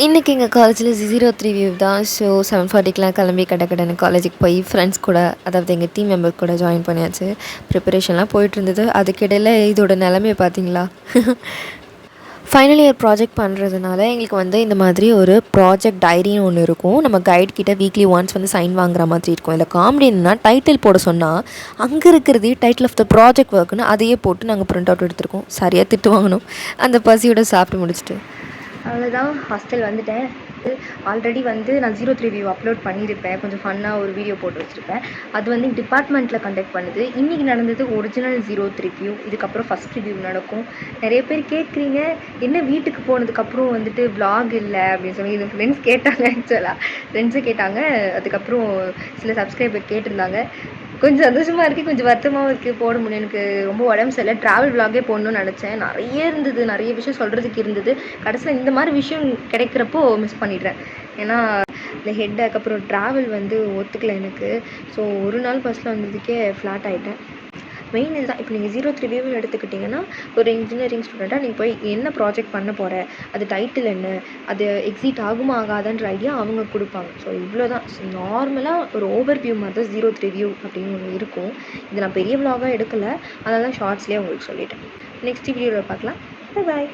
இன்றைக்கி எங்கள் காலேஜில் 03 வியூ தான். ஸோ 7:40க்கெலாம் கிளம்பி கடன்னு காலேஜுக்கு போய் ஃப்ரெண்ட்ஸ் கூட, அதாவது எங்கள் டீம் மெம்பர் கூட ஜாயின் பண்ணியாச்சு. ப்ரிப்பரேஷன்லாம் போயிட்டுருந்தது. அதுக்கிடையில் இதோட நிலமையை பார்த்தீங்களா? ஃபைனல் இயர் ப்ராஜெக்ட் பண்ணுறதுனால எங்களுக்கு இந்த மாதிரி ஒரு ப்ராஜெக்ட் டைரின்னு ஒன்று இருக்கும். நம்ம கைட் கிட்ட வீக்லி ஒன்ஸ் சைன் வாங்குற மாதிரி இருக்கும். இதில் காமெடி என்னன்னா, டைட்டில் போட சொன்னால் அங்கே இருக்கிறதே டைட்டில் ஆஃப் த ப்ராஜெக்ட் ஒர்க்குன்னு அதையே போட்டு நாங்கள் பிரிண்ட் அவுட் எடுத்துருக்கோம். சரியாக திட்டு வாங்கணும் அந்த பசியோட சாப்பிட்டு முடிச்சுட்டு. அவ்வளோதான், ஹாஸ்டல் வந்துட்டேன். ஆல்ரெடி நான் 03 வியூ அப்லோட் பண்ணியிருப்பேன். கொஞ்சம் ஃபன்னாக ஒரு வீடியோ போட்டு வச்சுருப்பேன். அது டிபார்ட்மெண்ட்டில் கண்டக்ட் பண்ணுது. இன்றைக்கி நடந்தது ஒரிஜினல் 03 வியூ. இதுக்கப்புறம் ஃபஸ்ட் ரிவ்யூ நடக்கும். நிறைய பேர் கேட்குறீங்க, என்ன வீட்டுக்கு போனதுக்கப்புறம் vlog இல்லை அப்படின்னு சொல்லி. இது ஃப்ரெண்ட்ஸ் கேட்டாங்க. ஆக்சுவலாக ஃப்ரெண்ட்ஸு கேட்டாங்க. அதுக்கப்புறம் சில சப்ஸ்கிரைபர் கேட்டிருந்தாங்க. கொஞ்சம் சந்தோஷமாக இருக்குது, கொஞ்சம் வருத்தமாகவும் இருக்குது. போட முடியும், எனக்கு ரொம்ப உடம்பு சரியில்லை. ட்ராவல் விலாகே போடணும்னு நினச்சேன். நிறைய விஷயம் சொல்கிறதுக்கு இருந்தது. கடைசியில் இந்த மாதிரி விஷயம் கிடைக்கிறப்போ மிஸ் பண்ணிடுறேன். ஏன்னா இந்த ஹெட்டேக் அப்புறம் ட்ராவல் ஒத்துக்கலை எனக்கு. ஸோ ஒரு நாள் பஸ்ஸில் வந்ததுக்கே ஃப்ளாட் ஆகிட்டேன். மெயின் இதுதான். இப்போ நீங்கள் 03 வியூவில் எடுத்துக்கிட்டிங்கன்னா, ஒரு இன்ஜினியரிங் ஸ்டூடெண்ட்டாக நீங்கள் போய் என்ன ப்ராஜெக்ட் பண்ண போகிற, அது டைட்டில் என்ன, அது எக்ஸிட் ஆகுமா ஆகாதான்ற ஐடியா அவங்க கொடுப்பாங்க. ஸோ இவ்வளோ தான். நார்மலாக ஒரு ஓவர் வியூ மாதிரி தான் 03 வியூ அப்படின்னு ஒன்று இருக்கும். இது நான் பெரிய விலாகாக எடுக்கலை, அதனால தான் ஷார்ட்ஸ்லேயே உங்களுக்கு சொல்லிட்டேன். நெக்ஸ்ட் வீடியோவில் பார்க்கலாம். பாய்.